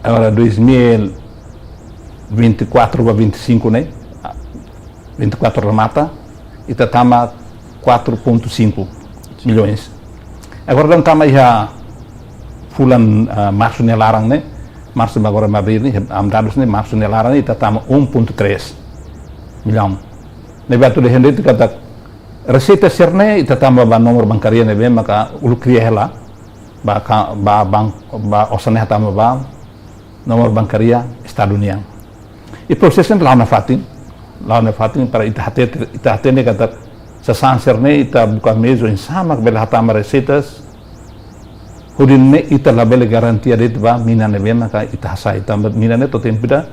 agora 2024 para 25, né? 24 remata, e estamos 4,5 milhões. Agora não estamos já fulan março nelarang, né? Março agora abril, né? Dados né? Março nelarang itu estamos 1,3 milhão. Nebe tu dehen itu kata receita serne itu tambah ba nomor bankaria nebe maka ulu kriya hela ba bank ba osane tambah ba nomor bankaria Estado União. E prosesnya lawan fatin para ita hate ne kata sasan serne ita buka mezo in sama bela hatama receitas hudin ne ita labele garantia de ba mina nebe maka ita hasa ita mina ne to tempida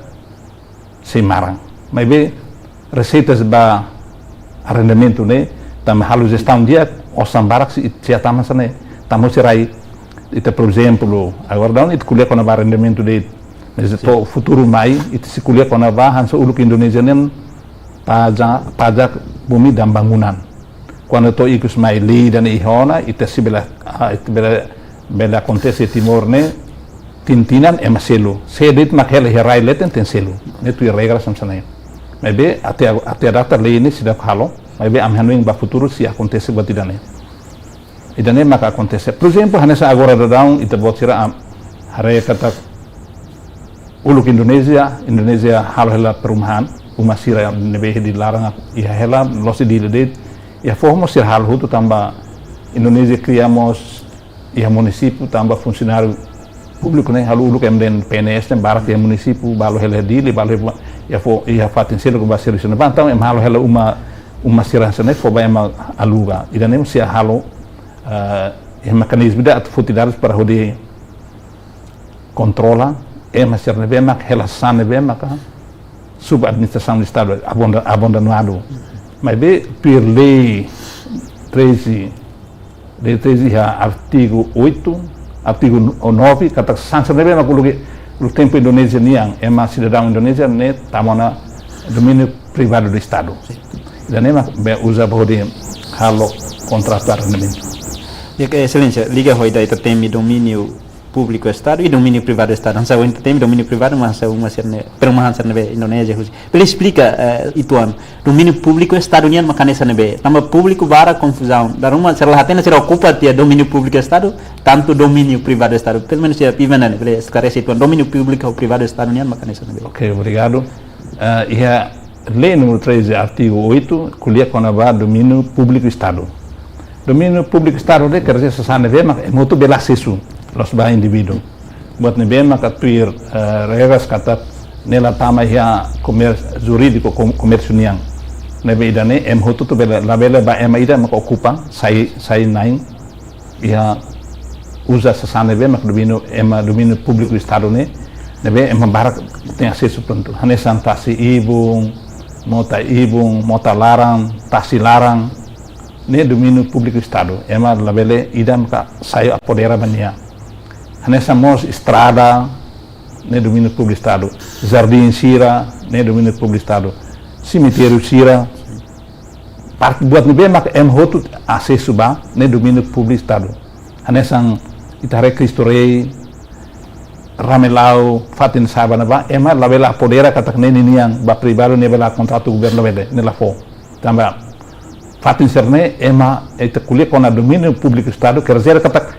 semarang. Maybe receitas ba arrendamento né também halu gestão dia osam barak se tia taman sana tamo sirai ita por exemplo agora down itu kuliah kona arrendamento de mas to futuro mai itu se kuliah kona bahan so uluk Indonesia nen pajak bumi dan bangunan quando to ikus mai li dan ihona ita se bela acontece timor né tintinan emaselo sedit makhel herai leten ten selo ne tu regra samsana. Maybe até data lei ini sudah halo, maybe amhanuing ba futuro se acontece buat idane. Idane maka acontece. Por exemplo, hanesa agora dadang ita buat sira hare kata uluk Indonesia halo hela perumahan, uma sira nebe dilarang ia hela losi diledet, ia formo sira hal hutu tambah Indonesia criamos ia município tambah funcionário público né, halo uluk MDN PNS tem barak ia município balo hela dili balo ia fatin selo ko basir sino bantang em halo hela uma sirança né foba em aluga idanem se halo mekanisme da atividades para hodi controla masir ne bemak hela sane bemak sub administração do estado abandonado mas be per lei 13 artigo 8 artigo 9 kata sansa ne bemak o tempo Indonésia niang ema cidadão Indonésia ne tamona domínio privado do estado. Dan ema be usa bahode halo contrato arrendamento. Excelência, liga hoida ita temi domínio público estado e domínio privado estado. Hansa o temi domínio privado mas uma serne perumahan serne be Indonésia. Ele explica ituan domínio público estado nian makanesa nebe. Nama público vara confusão. Daruma serlah hatena será ocupa tia domínio público estado tanto domínio privado estado. Pelo menos ya pivana ele esclarece ituan domínio público ou privado estado nian makanesa nebe. Ok, obrigado. Ia lei número 13 artigo 8 kuliah konaba domínio público estado. Domínio público estado de quer dizer sasana be mak moto bela acesso los ba indivíduo. Buat nebe mak atuir regras kata nela tama ya comércio jurídico comércio niang. Nebe idane hotu tu bela labela ba ida mak ocupa sai naing ia usa sasana be mak domínio público estado ne nebe barak tem acesso pronto. Hanesan tasi ibung mota larang tasi larang ne domínio público estado labele ida mak sai apodera bania. Hanesa mos estrada ne domínio público estado, jardim sira ne domínio público estado, cemitério sira parte buat nebe mak hotu acesso ba ne domínio público estado. Hanesang itare Cristorei ramelau fatin sabana ba labela podera katak ne niang ba privado ne bela contrato governo bede ne la fo tamba fatin serne ita kuliah kona domínio público estado quer dizer katak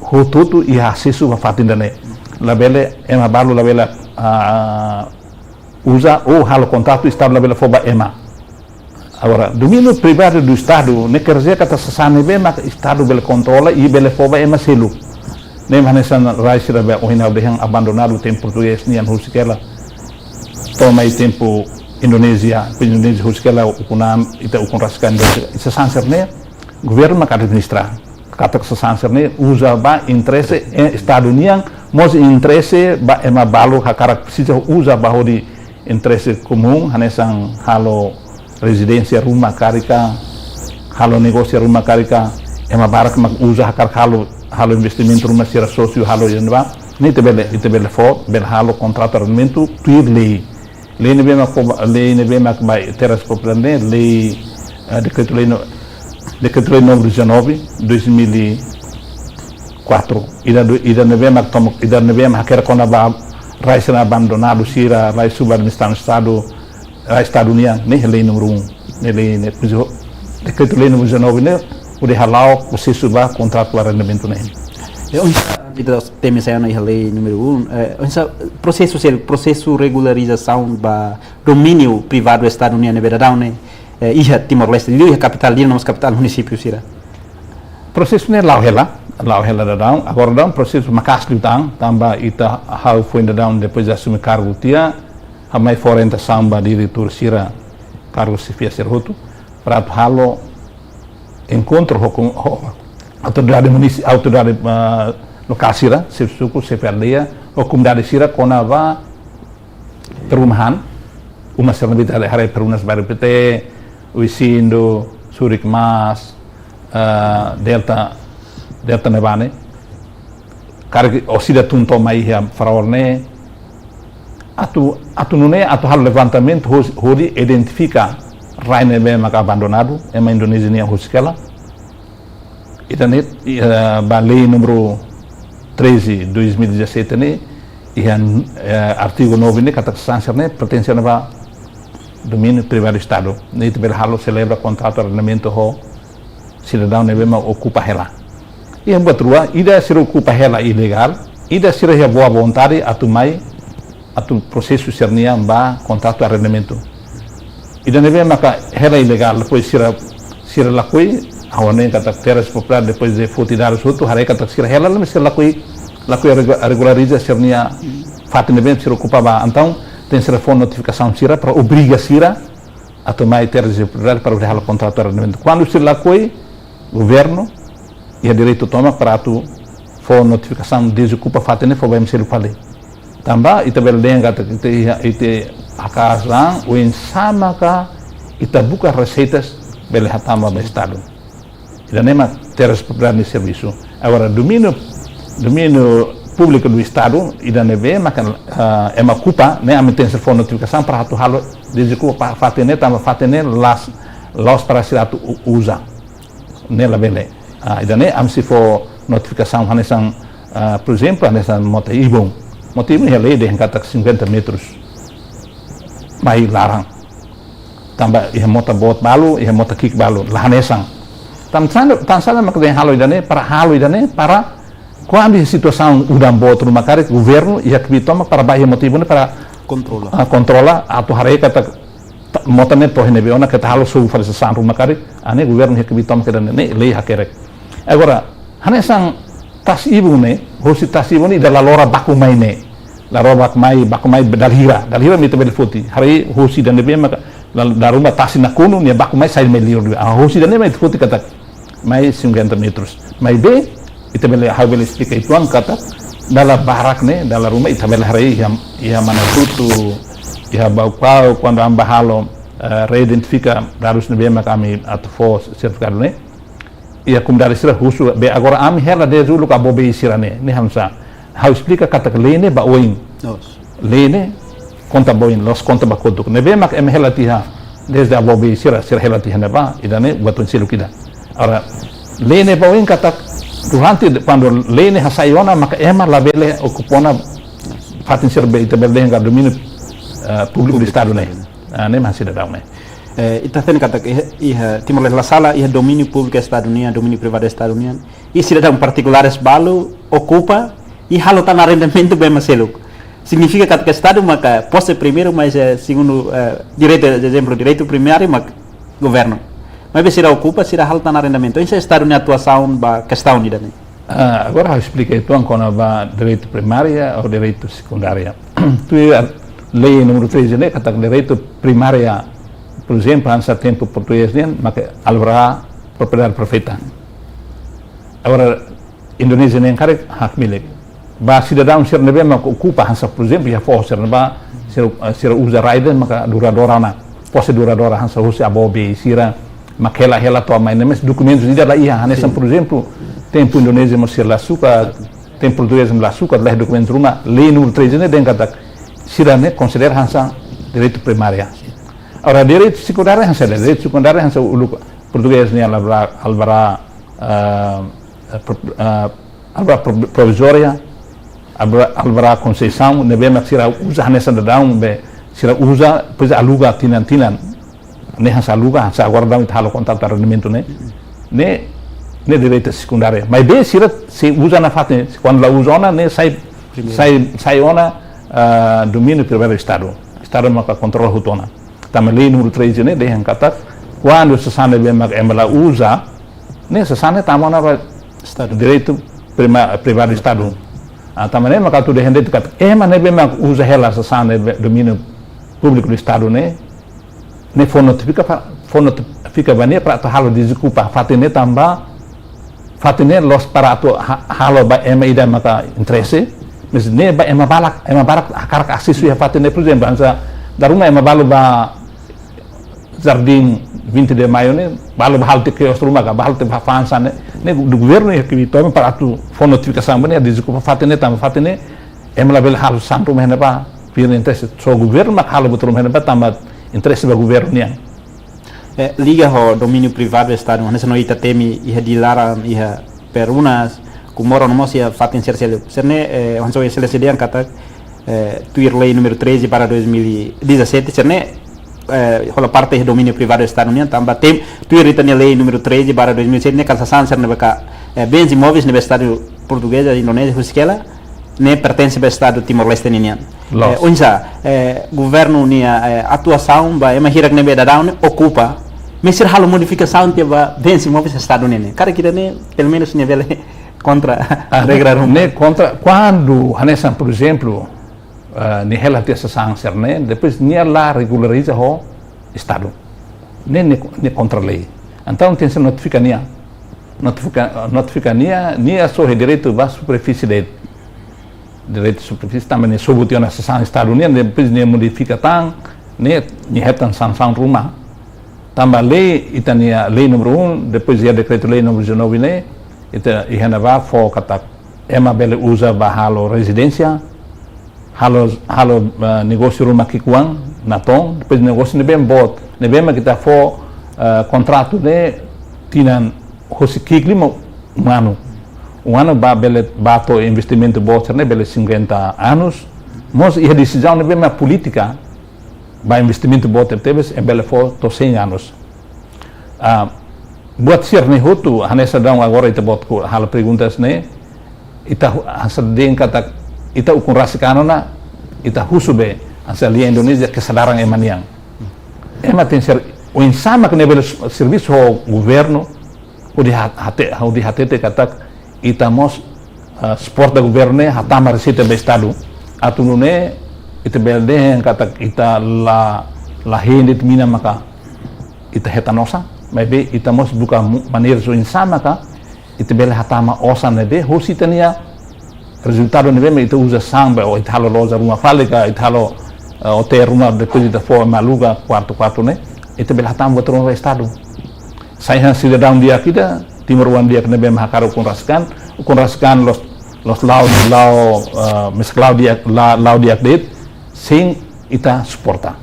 hotutu ia acesso ba fatin dane labele balu labela usa ou halo contrato estado labela fo ba agora domínio privado do estado ne quer dizer kata sasane be mak estado bela controla e bela fo ba selu nem hanesan raisira be ohina de yang abandonado tempo português nian husikela toma tempo Indonesia husikela ukunam ita ukun raskan isa sanser ne governo mak administrar kata sasanser ne usa ba interesse estado niang mos interesse ba balu hakarak precisa usa ba di interesse comum hanesan halo residência rumah karika halo negócio rumah karika barak mak usa hakar halo investimento rumah sira sócio halo yenba ni tebele fo bel halo contrato arrendamento tuir lei nebe mak ba teras popular ne lei decreto lei número 19 2000 4. Ida nevema quer quando vai ser abandonado sira vai subadministrar no estado Estado União, nem lei número 1, nem lei decreto lei número 19, né? O de halau você suba contrato de arrendamento nem. Kita tema saya na lei número 1, processo regularização ba domínio privado do Estado União Federal, né? Iha Timor-Leste, iha capital, iha nossa capital município sira. Processo ne lau hela da down, agora down processo makas lutang, tamba ita hau foi da down depois de assumir cargo tia, hamai orientação ba diretor sira cargo se fia ser roto, para halo encontro com autoridade lokal sira, se suku se perdia, comunidade sira kona va perumahan, uma serna da hari perunas baru PT, Uisindo, Surik Mas, Delta Nevane, karena osida tunto mai ya faraorne, atu nune atu hal levantamento hori identifica raine be maka abandonado, ema Indonesia ni huskela. Itanet ba lei número 13 2017 ni ihan artigo 9 ni kata sancerne pertence ba domínio privado do Estado. Nito berhalo celebra contrato de arrendamento ho cidadão nevema ocupa hela. E em Batrua, ida se ocupa hela ilegal, ida se a boa vontade atumai atu processo cernia ba contrato de arrendamento. Ida nevema ka hela ilegal depois sira lakoi awane kata teras popular depois de fotidar os outros harei kata sira hela mas sira lakoi regulariza cernia fato nevema se ocupa ba então tem telefone notificação sira para obriga sira a tomar teras de propriedade para o contrato de arrendamento. Quando se lakoi governo e a direito toma para tu for notificação desocupa fatene for bem ser falei tamba ita berdenga ite akasan o insama ka ita buka receitas bele hatama do estado ida nema teras propriedade de serviço agora domínio público do estado ida neve maka ema culpa né a tem for notificação para tu halo desocupa fatene tamba fatene las para ser tu usa nela bele idane am se for notificação hanesang por exemplo hanesang motivo é lei de kata 50 metros mai larang tamba ia mota bot balu ia mota kik balu hanesang tan sana makden halo idane para quando a situação udam bot rumah karet governo ia kbitoma para bahia motivo para controla atau hari kata mota ne pohene beona kata halo su faz san rumah karet ane governo ia kbitoma kedane ne lei hakerek agora hanesang tas ibu ne hosi tas ibu ni dalla lora baku mai ne la roba baku mai dalhira mita bel foti hari hosi dan nebe maka la rumah tas na kuno ni baku mai sai melio hosi dan nebe foti kata mai 50 metros mai be ita bel habel explica ituan kata dalla barak ne dalla rumah ita bel hari ia mana tutu ia bau pau quando ambahalo reidentifica darus nebe maka ami atfo certificado ne ia comunidade sira husu be agora am hela de zulu ka bobe sira ne hamsa how explica kata lene ba oin lene conta boin los conta ba koduk ne be mak em hela tiha desde a bobe sira hela tiha ne ba idane batun silu kida ora lene ba oin kata durante quando lene hasayona maka ema la bele ocupona fatin sira be ita bele nga domínio público do estado ne ne masih da ne ita ten kata iha Timor-Leste la sala iha domínio público Estado União, domínio privado Estado União. E cidadão particulares balo ocupa e halo tan arrendamento bem maselo. Significa que Estado maka posse primeiro, mas segundo direito, de exemplo, direito primário mak governo. Mas be sira ocupa, sira halo tan arrendamento. Isso é Estado União atuação ba questão ni dane. Agora eu expliquei então quando ba direito primária ou direito secundária. Tu lei número 13 né, kata direito primária. Por exemplo, ansa tempo português maka alvara propriedade perfeita. Agora Indonesia nem karek hak milik. Ba cidadão ser nebe maka ocupa hansa por exemplo ya for ser neba ser usa rider maka duradora na posse duradora hansa husi abobe sira makela hela to mai nemes documentos ida la ia hanesan por exemplo tempo Indonesia mo ser la suka tempo português la suka lah documentos rumah lei número 13 ne den kata sira ne considera hansa direito primária. Ora direito secundário português ni alvara albra provisória, albra concessão, nebe mak sira usa nessa dadão be sira usa pois aluga tinan ne hasa aluga hasa agora dá halo contrato de rendimento ne direito secundária, mas be sira se usa na fate quando la usa ona ne sai ona domínio privado do estado maka controla hutona tama lei número 13 ne de kata quando se sana be mak embala usa ne se sana tamona estado direito privado do estado também maka tu de hendet kata ne be mak usa hela se sana domínio público do estado ne for notifica bania para tu halo desculpa fatine tamba fatine los para tu halo ba ema ida maka interesse mas ne ba ema balak akar asis ya fatine por exemplo ansa darunga ema balu ba jardim 20 de maio ne balu ba halte que os rumah ba halte ba fansa ne do governo que toma para tu for notificação bania desculpa fatine tamba fatine ema la bel halo santo mena ba pir interesse so governo mak halo betul mena ba tamba interesse do governo niang liga ho domínio privado do estado nessa noite temi ia dilarang ia perunas kumoro nomos ia fatin sercel serne onso excelência dia kata tuir lei número 13 para 2017 serne hola parte do domínio privado do estado niang tamba tem tuir itania lei número 13 para 2017 ne kasasan serne baka bens imóveis no estado português e indonésia huskela ne pertence ao estado Timor-Leste niang unsa governo nia atuação ba ema hirak nebe dadão ocupa mesir halo modificação que ba bens imóveis estado nene cara kita ne pelo menos nível contra regra ne contra quando hanesan por exemplo ni hela essa sanção né depois nia lá regulariza ho estado ne contra lei então tem se notifica nia só direito ba superfície de direito de superfície também ne sobution essa sanção estado nia depois ne modifica tang ne hetan sanção rumah tambah lei itania lei número 1 depois ia decreto lei número 19 ne ita ihanava fo kata ema bele usa ba halo residência halo negócio rumah kikuang natong depois negócio nebem bot nebem kita fo contrato ne tinan hosi kikli um ano ba bele bato investimento bot ne bele 50 anos mos ia decisão nebem ma política ba investimento bot tebes e bele fo to 100 anos buat sir ne hotu hanesa dang agora ita bot ko hal perguntas ne ita hasadeng kata ita ukun rasikanona ita husube asal Indonesia kesadaran emaniang tem ser o insama que nível serviço ao governo o de hate kata ita mos sport da governo hatama receita be estado atunune ita belde kata ita la hendet mina maka ita hetanosa maybe ita mos buka maneira so insama ka ita bele hatama osa nebe hositania resultado nebe ita usa samba o ita halo loza rumah falika ita halo hotel rumah depois ita for maluga quarto ne ita bele hatama buat rumah estado saya cidadão dia kita timur dia nebe mahakaro ukun raskan los lau mesclau dia update sing ita suporta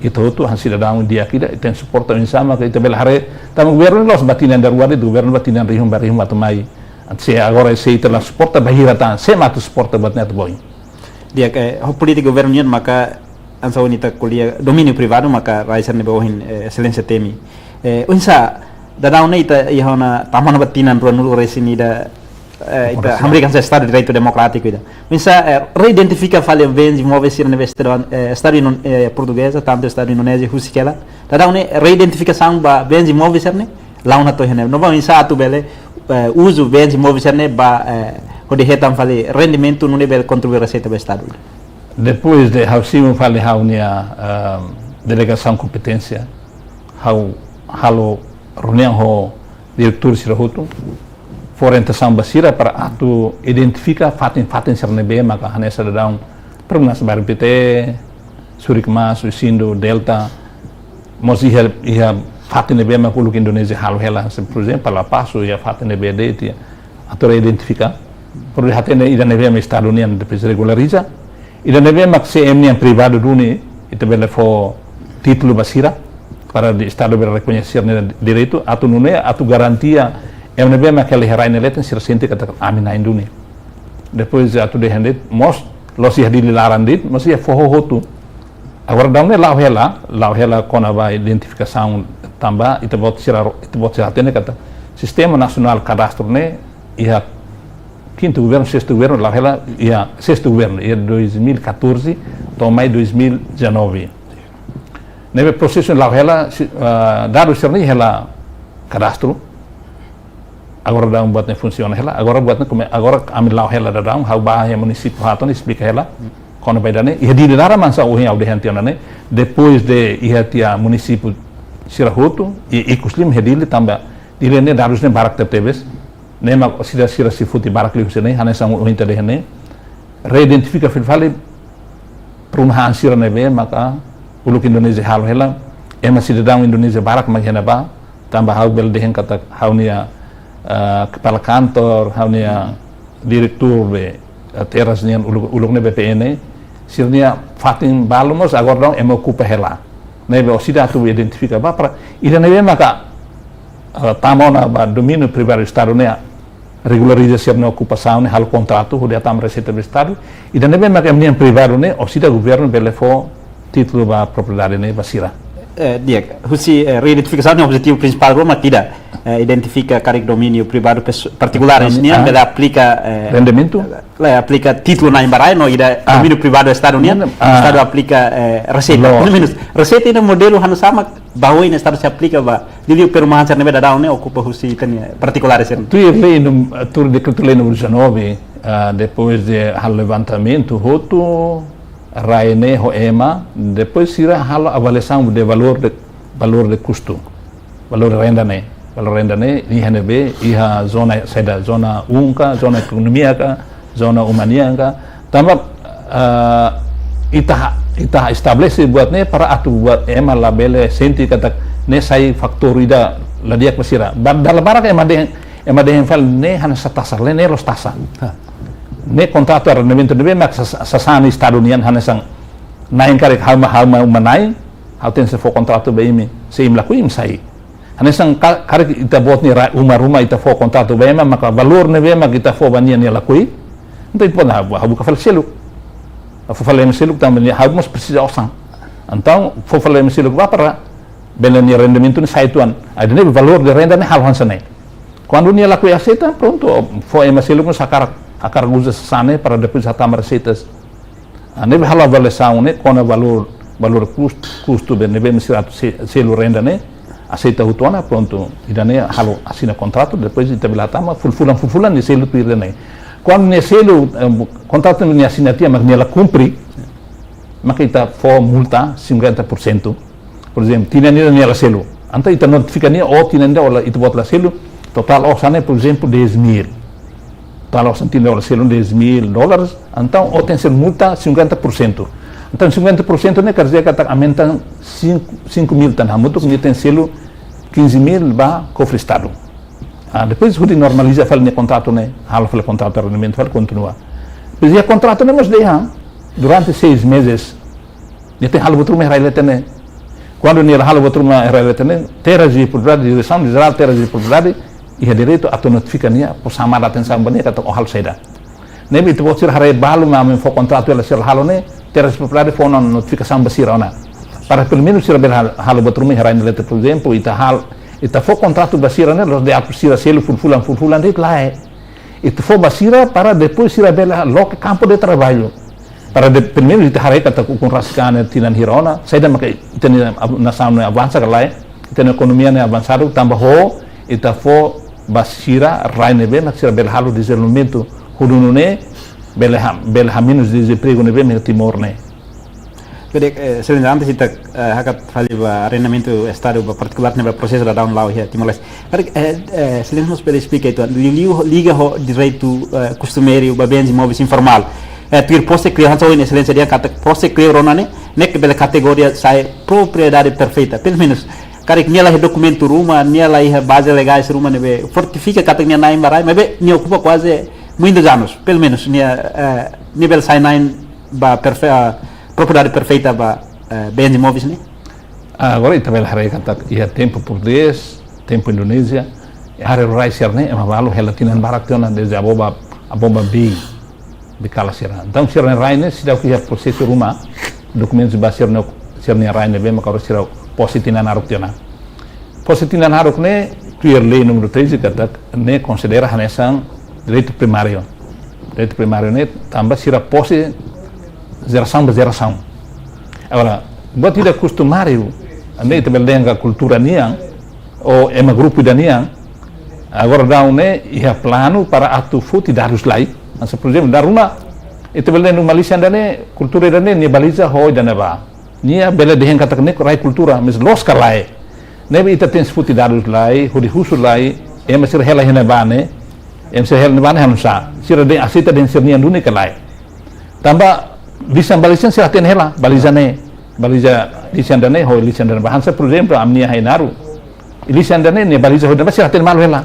itu cidadão dia kita ita suporta insama que ita bel hare tam governo los batinan darwade do governo batinan rihum atamai se agora se ita la suporta bahirata se matu suporta buat net boy dia ho politik governo nian maka ansa wanita kuliah domínio privado maka raisan ne bohin excelência temi unsa dadau ne ita ihona tamana batinan ruanul resini da ita hambrikan sa estado de direito democrático ida unsa reidentifica fale bens imóveis sir estado portuguesa tanto estado indonésia husikela dadau ne reidentificação ba bens imóveis serne launa to hene no ba unsa atu bele uso bens imóveis serne ba o de hetam fale rendimento no nível contribuir receita do estado depois de hausim fale haunia delegação competência halo reunião ho diretor sirahutu orientação basira para atu identifica fatin sernebe maka hanesa dadang pernas barbite surikmas usindo delta mos ia fatin nebe maka uluk Indonesia halo hela por exemplo pala passo ia fatin nebe de tia atu identifica por hatene ida nebe me estado nian depois regulariza ida nebe mak CM nian privado duni ita bele fo título basira para di estado ber reconhecer direito atu nune atu garantia MNB aquele herai neletan sira sente kata amina induni depois atu de hendet mos losi hadili larandit mas ia forro hotu agora damne lau hela kona ba identificação tamba ita bot sira tene kata sistema nasional cadastro ne ia quinto governo sexto governo lau hela ia sexto governo ia 2014 tomai 2019 neve processo lau hela dado sirni hela cadastro agora dá buatnya funciona hela agora buatnya agora amil lau hela da dang hau bahaya município haton explica hela quando vai dane ia di dara mansa o ao de hantione depois de ia tia município sirahutu e ikuslim hedili tamba dilene darusne barak tebes nema sira si futi barak li husene hane sang o hinta de hene reidentifica fil perumahan sira nebe maka uluk Indonesia hal hela ema sida dang Indonesia barak maghena ba tamba hau bel de hen kata haunia kepala kantor haunia direktur be teras nian uluknya BPN sirnia fatin balumos agora dong emo ocupa hela nebe osida tu identifica ba para ida nebe maka tamona ba domínio privado estado ne regularização na ocupação ne hal contrato hudia tam receita do estado ida nebe maka emnian privado ne osida governo belefo título ba propriedade ne basira dia husi reidentificação é o objetivo principal Roma tidak identifica cargo domínio privado particular ini bela aplica rendimento aplica título na embarai no ida domínio privado estado unian estado aplica receita pelo menos receita ini modelo hanu sama bahwa ini estado se aplica ba dili perumahan ser nebe dadau ne ocupa husi tania particular ser tu lei no tu decreto lei número 19 depois de hal levantamento hoto raine ho ema depois sira halo avaliação de valor de custo valor renda ne ni hanebe iha zona seda zona unka zona ekonomia ka zona umania ka tamba ita establece buat ne para atu buat ema labele senti kata ne sai faktor ida ladia pasira dalam barak ema de fal ne han satasar ne los tasa ne contrato arrendamento de mak sasani estado unian hanesang nain karek halma manai hal ten se fo contrato be imi se im laku im sai hanesang karek ita bot ni rumah ita fo contrato be maka valor ne be mak ita fo banian ni laku então pode habu ka fal selu fo fal em selu também habu mos precisa osang então fo fal em selu ba para belen ni arrendamento ni sai tuan ada ne valor de renda ne hal hansane quando ni laku aceita pronto fo em selu mos akar usa sane para depois atam receitas nebe hala avaliação ne kona valor custo de nebe misiratu selo renda ne aceita hutona pronto idane halo assina contrato depois itabila tama fulfulan ni selo tuir ne quando ne selo contrato ni assinatia mas nela cumpri maka ita fo multa 50% por exemplo tinani nela selo anta ita notificania tinanda ola itu bot la selo total sane por exemplo 10.000 kalau sentir oleh selo $10.000, então ou tem ser multa 50%. Então 50% ne kerja kata aumentan 5.000 tan hamutuk ni tem selo 15.000 ba cofre estado. Depois quando normaliza fal ne contrato ne hal fal contrato rendimento fal continua. Pois ya contrato ne mos deha durante 6 meses. Ni tem hal betul me ne. Quando ni hal betul me ne teraji propriedade de direção geral teraji propriedade iha direito atau notificania por samar atenção bani kata ohal seda nebi itu bocor hari balu mamin fo contrato ela sir halone teras propriedade fo non notificação basira ona para pelo menos sir bel halo botrumi harai nele por exemplo ita fo contrato basira ne los de apsira selo fulfulan dit lae itu fo basira para depois sir bel lo campo de trabalho para pelo menos ita harai kata com rascane tinan hirona seda maka itani nação ne avança lae itani economia ne avançado tambah ho ita fo basira raine be nak sira bel halu desenvolvimento hudunune bel haminus desemprego ne be me timor ne Jadi sebenarnya antes kita hakat fali ba arrendamento estado ba particular ne ba processo da down law here Timor-Leste. Selain nos pode explicar itu liga ho direito costumeiro ba bens imóveis informal. Tuir poste criar so in excelência dia kata poste criar ronane nek bela categoria sai propriedade perfeita. Pelo menos karek nia lah documento rumah nia lah base legais rumah nebe fortifica kata nia naim barai mebe nia ocupa quase muitos anos pelo menos nia nível sai naim ba propriedade perfeita ba bens imóveis ne agora ita bel hari kata ia tempo português tempo Indonesia hari rai sirne ema balu helatinan barak tiona de aboba bi di kala sirna então sirne rai ne sida ku ya proses rumah dokumen ba sirne rai ne be maka sira positinan aruk tiona positinan aruk ne tuer lei número 13 kata ne considera hanesang direito primário ne tambah sira posse geração. Agora, buat tidak costumário, ane itu beldenga cultura niang, ou ema grupo da niang, agora dá ia plano para atu futi darus lai, asa por exemplo, dar uma, itu beldenga Malaysia dane cultura dane ni baliza hoi dane ba, nia bela dehen kata kene rai cultura, mis los kalai, nebe ita tens futi darus lai, hudi husu lai, ema sir hela hena bane, ema sir hela bane hanusa, sir de asita den sir nian duni kalai, tambah bisa balisan sih hatian hela baliza lisan dane ho lisan dane bahan sa por exemplo amnia hainaru lisan dane ne baliza ho dane sih hatian malu hela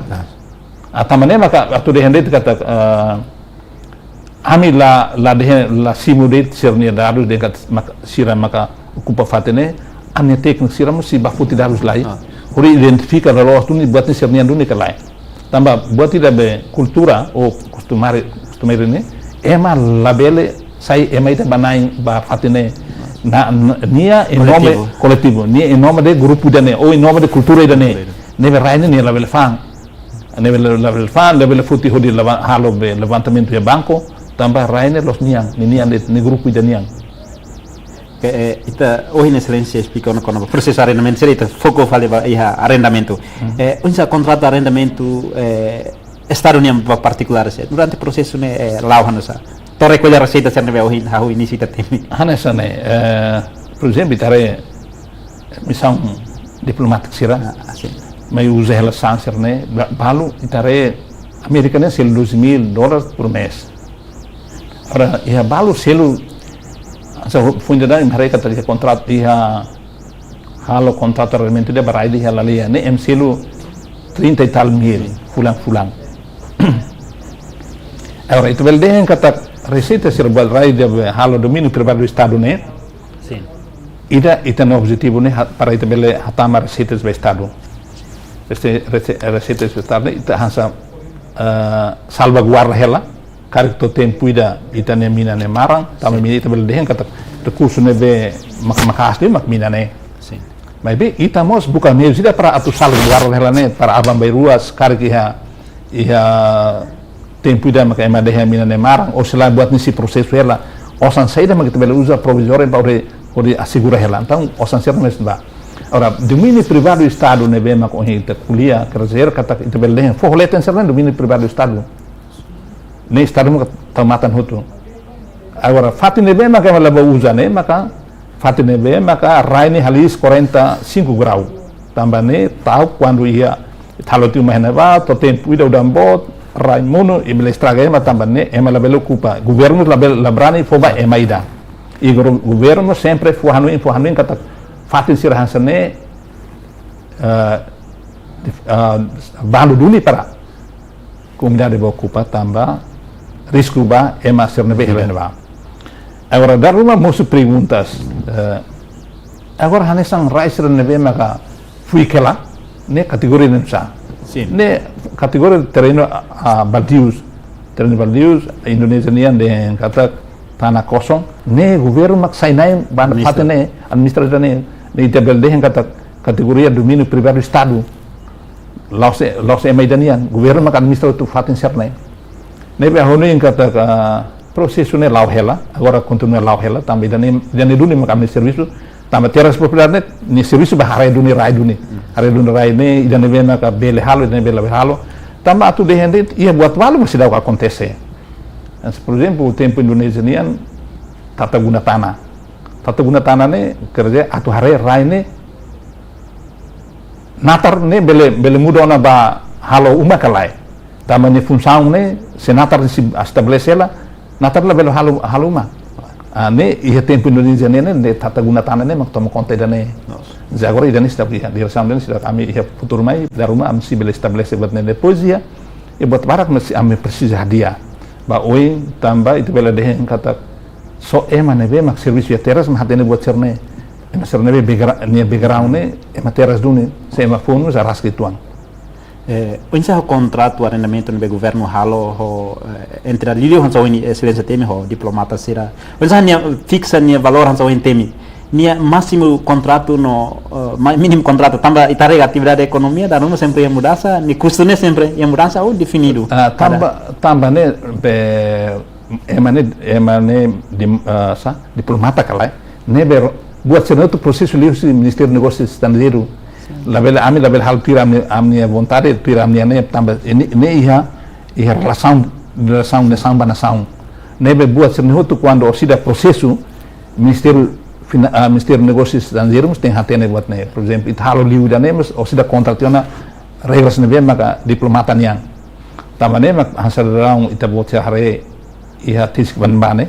atamane maka atu de hende kata ami la simudet sirnia daru de kat sira maka kupa fatene amnia teknik sira musi bafuti darus lai hori identifica rolos tuni buat sirnia duni kalai tambah buat tidak be kultura o costumare ne ema labele sai ema ita banai ba fatine nia em nome coletivo nia em nome de grupo dane ou em nome de cultura dane neve raine nia level fan level futi hodi halo be levantamento de banco tambah raine los niang ni grupo daniang ita hoje na excelência explica no processo de arrendamento seria ita foco fale iha arrendamento unsa contrato arrendamento estado niam particular durante o processo ne lauhan sa to recolher receita ser neve hoje ha hoje nisita temi hanesa ne por exemplo tare missão diplomática sira mai usa relação ser ne balu tare americana sel $2,000 por mês ora ia balu selu sa fundada em mereka tadi kontrat ia halo kontrat realmente de barai di halalia ne em selu 30 e tal mil fulang ora itu belde kata receita cerebral rai de halo domínio privado do estado né sim ida no objetivo né para itu bele hatama receitas do estado receitas do estado ita hansa salvaguarda hela karito tempo ida ne mina ne marang tama mina ita belde kata recurso ne be makas de mina ne sim mas be ita mos bukan meio sida para atu salvaguarda hela ne para abang ruas kariki iha tempo ida maka ema deha mina ne marang ou selain buat nisi prosesso ela osan saída maka kita bela usa provisório para ori assegura ela então osan ser mas ba ora domínio privado do estado ne be maka onde ita kuliah kerja kata kita bela deha forleten ser domínio privado do estado ne estado maka tamatan hutu agora fati ne be maka ela usa ne maka fati ne be maka raine halis 45 grau tambah ne tahu quando ia talo tu mahena ba to tempo ida udah bot Raimundo e bela estraga ema também ema la bela ocupa governo la brani foba ema ida e governo sempre fuhanu kata fatin sir hansane bando duni para comunidade ba ocupa tamba risco ba ema ser nebe helena ba agora dar uma moço perguntas agora hanesang raiser nebe maka fui kela ne kategori nensa ne kategori terreno baldius Indonesia nian dengan kata tanah kosong ne governo mak sainai ban patene administrasi ne ita belde yang kata kategori domínio privado estado los emaidanian governo mak administrasi tu fatin sernai ne be honu yang kata prosesso ne lau hela agora continua lau hela também dane duni mak amne serviço tambah teras popular ni serviço bahare duni rai ne idane be maka bele halo idane bele halo tambah atu dehende ia buat walu masih dah acontece por exemplo o tempo Indonesia nian tata guna tanah ne kerja atu hare rai ne natar ne bele muda ona ba halo uma kalai tambah ne função ne senatar si establecela natar la bele halo uma ne ia tempo Indonesia ne tata guna tanah ne mak tomo konte dane agora idane está di resam sudah kami ia futur mai da rumah am si bele estabelece buat ne depois ia e buat barak mesti am precisa dia ba oi tambah itu bela deh kata so ema ne be mak serviço ya teras ma hatene buat cerne ema cerne be background ne ema teras dune se ema fonu za ras tuang Unsa o contrato arrendamento no governo halo ho entre Lilio hansa ini excelência temi ho diplomata sira. Unsa nia fixa nia valor hansa in temi. Nia máximo contrato no mínimo contrato tamba itare atividade economia da rumah sempre yang mudança ni custonya sempre yang mudança ou definido. Tamba ne emane diplomata kalai ne buat sesuatu proses liusi Ministério de Negócios Estrangeiros label hal tira amnia vontade tira amnia ne tamba ne iha relação nação nação ne buat sesuatu quando osida processo Ministério de Negócios Estrangeiros tem hatene buat ne por exemplo italo liu da ne mas osida contrationa regras ne maka diplomata niang tamba ne mak hasadang itabot sa hare iha tis banbane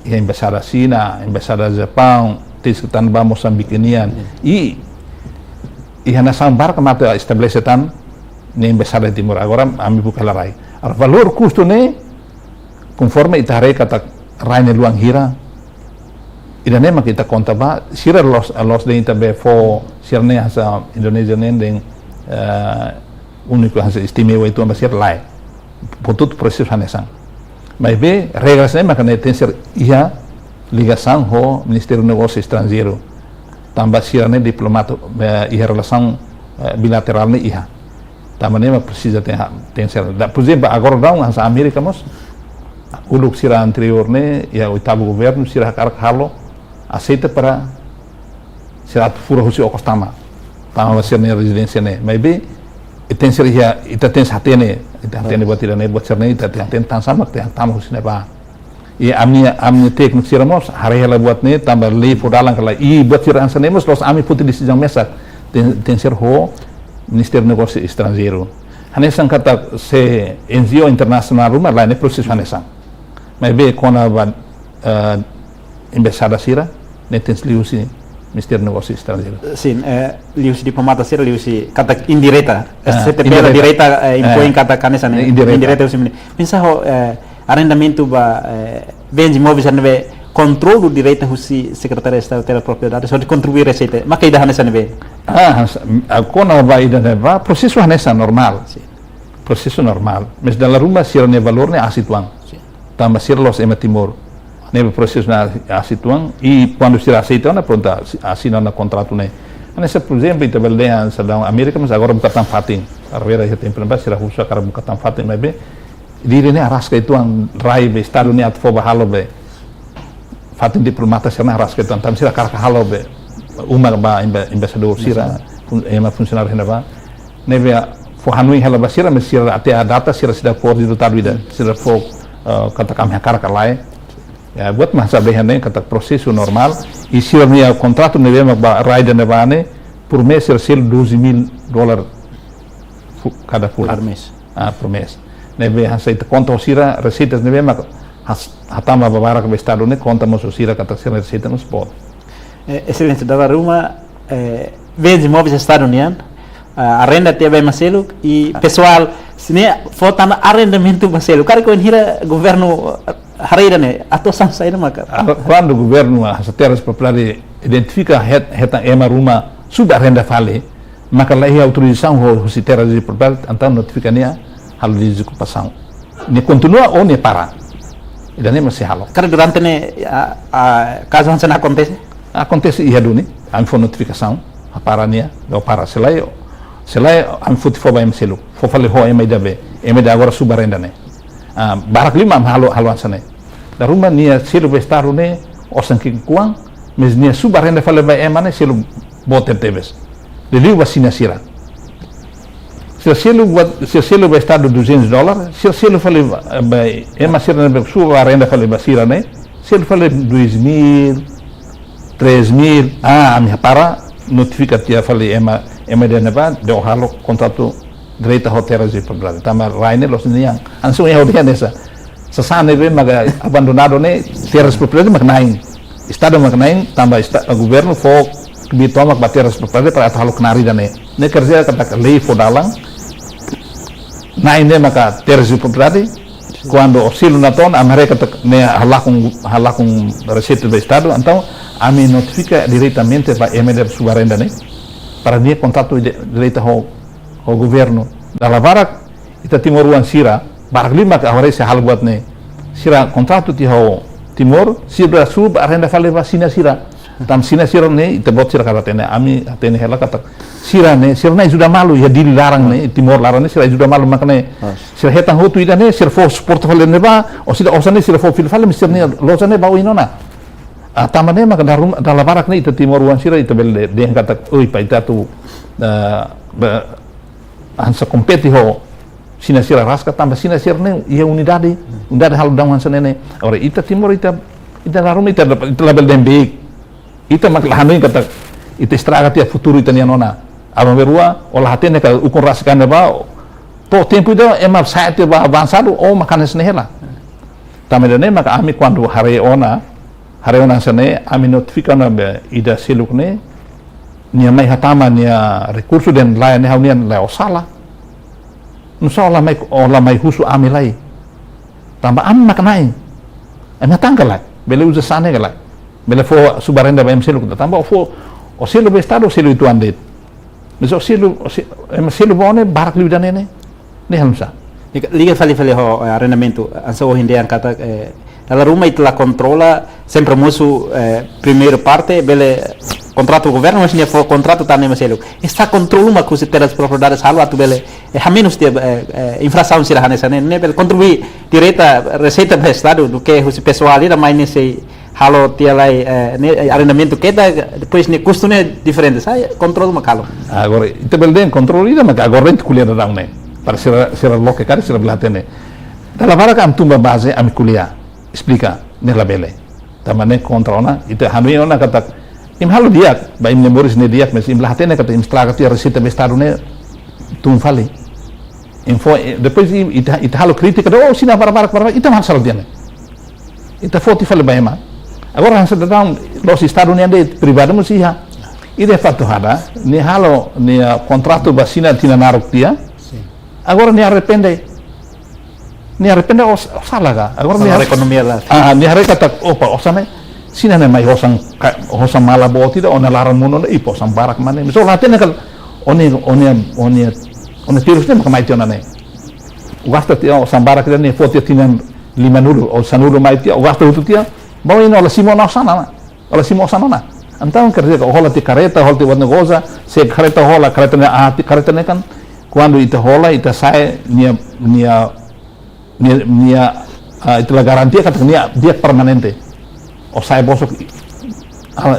iha embasada China embasada Jepang tis tanba Mozambique nian iha nação barca mata estabelecetan ne embasada Timur agora ami buka larai valor custo ne conforme itare kata raine luang hira ida ne kita conta ba sira los de itabe fo sirne hasa Indonesia nending único hasa istimewa itu ambasir lai potut proses hanesang mas be regras ne makane tem ser iha ligação ho Ministério de Negócios Estrangeiros tambah sirane diplomato iha relação bilateral ne iha tambah ne precisa tem ser da por exemplo agora dão as América mos uluk sira anterior ne ya oitavo governo sira halo aceita para sira fura husi okostama tama sirne residência ne mas be tem ser iha ita tem hatene buat tidak ne buat sirne ita tem tan sama tem tama husi ne ba i amnia teknik siramos hari hela buat ne tambah lei fodalang kala i buat sira ansanemos los ami puti decisão mesa tem ser ho Ministério de Negócios Estrangeiros hanesan kata se NGO internasional rumah lain proses hanesan mas be kona ba embasada sira ne tem liusi Ministério de Negócios Estrangeiros sim liusi diplomata sira liusi kata indireta setelah direta impõe kata kanesan indireta usi mensaho arrendamento ba bens imóveis anve controle do direito husi secretário de Estado da propriedade só de contribuir receita mas que ida hanesan be kona ba ida ba processo hanesan normal processo normal mas dalam rumah sira ne valor ne asituang tambah sira los ema Timor ne processo na asituang e quando sira aceita na pronta assina na contrato ne nessa por exemplo ita beldean sadang Amerika mas agora buka tampating arvera ya tempo sira husa kara buka tampating mas be diri ne arasca itu ang rai be estado ne atfo bahalo be fatin diplomata sira arasca itu tam sira kara halo be umar ba embaixador sira ema funcionário hena ba ne be fo hanui hala ba sira mas sira até a data sira sida por ditado ida sira fo kata kami kara kalai ya buat masa behane kata processo normal e sira ne contrato ne be ba rai de ne por mês sira sel $12,000 cada full mês por mês nebe hasa ita conta sira receitas nebe mak hatama babara ke estado ne conta mo sira kata sira receita nos spot excelente da rumah bens imóveis estado-uniano arrenda tebe Marcelo e pessoal sine fotana arrendamento Marcelo cara que hira governo harira ne atuação saída maka quando o governo hasa terras populares identifica heta ema rumah sudah arrenda fale maka lahi autorização ho si terras populares então notifica nia hal di pasang ni continua ou ni para ida ne masih halo cara durante ne caso hansen acontece ia duni am fo notificação a para nia do para selai am futi fo ba em selu fo fale ho em dabe em da agora subarenda ne barak lima am halo hansane da rumah nia selu bestaru ne osanki kuang mes nia subarenda fale ba emane selu boter tebes de liu vacina sira se o selo vai estar de $200 se o selo fale ema sira ne sua renda fale basira ne selo fale 2.000 3.000 a minha para notifica tia fale ema de neva de halo contrato direita hotelas de propriedade tama raine los niang anso ya odia nessa sasane be maga abandonado ne terras propriedade magnain estado magnain tamba governo fo que toma para terras propriedade para halo kenari dane ne kerja kata lei fodalang na inde maka terras propriedade quando o silo na ton America ne halakung receita do estado então a me notifica diretamente para emeter sua renda né para dia contato direito ao governo Dalam barak ita timor wan sira barak lima ka hore se hal buat ne sira kontratu ti ho timor sira sub arenda fale vasina sira tam sina sira ne ita bot sira kata ne ami atene hela kata sira ne sudah malu ya dilarang ne timor larang ne sira sudah malu makane sira hetang hotu ida ne sira fo portfolio ne ba o sira osane sira fo fil fale misir ne losane ba inona tamane maka dalam barak ne ita timor wan sira ita bel de kata oi pa ita tu hansa kompeti ho sina sira raska tambah sina sira ne ia unidade hal dawan sanene ora ita timor ita larum ita label dembe ita mak lahanu kata ita estraga tia futuro ita nona aba berua olah hatene ka ukun raskane ba to tempo ida emap saite ba avançado o makanes nehela tamedane maka ami quando hare ona sane ami notifikana be ida selukne nia mai hatama nia recurso den lain ne haunian la osala nusa ola mai husu ami lai tambah ami makanai ami tanggalai bele usa sane galai bele fo subarenda ba em seluk tambah fo o selu be estado selu itu andet beso selu bone barak liudane ne hamsa liga fali ho arrendamento ansa o hindean kata la Roma itu la controla sempre musu primeira parte bele contrato governo mas for contrato tá nem maselo está controlo uma coisa ter as propriedades halo atu bele a menos de infração sira hanesa ne bele contribuir direta receita para estado do que o pessoal ali da mais nesse halo tia lá arrendamento que depois ne custo ne diferente sai controlo macalo agora itu bele den controlo ida mas agora rent kuliah da ne para ser loke kar ser belatene dalam baraka am tumba base am kuliah explica nella bele tamane kontrona itu hanu ona kata im halu diak ba im memoris ne diak mes im lahatene kata im straga tia resita be estado ne tum fali info depois ita halu kritika do sina para ita masalah dia ne ita foti fali ba ema agora hansa down los estado ne ande privado musiha ide fatto hada ni halo ni contrato basina tina naruk dia agora ni arrepende o salah ga agora ni economia lá ni hare kata opa osame sina ne mai hosan mala boti da ona laran muno i posang barak mane so latene kal oni tirus ne mai tiona ne gasta tia osan barak ne foti tinan 5 nulu o sanulu mai tia gasta utu tia bawa ino la simo na sana então kerja ko hola ti careta holti wat negoza se careta hola careta ne kan quando ita hola ita sai nia itulah garantia kata dia permanente o saya bosok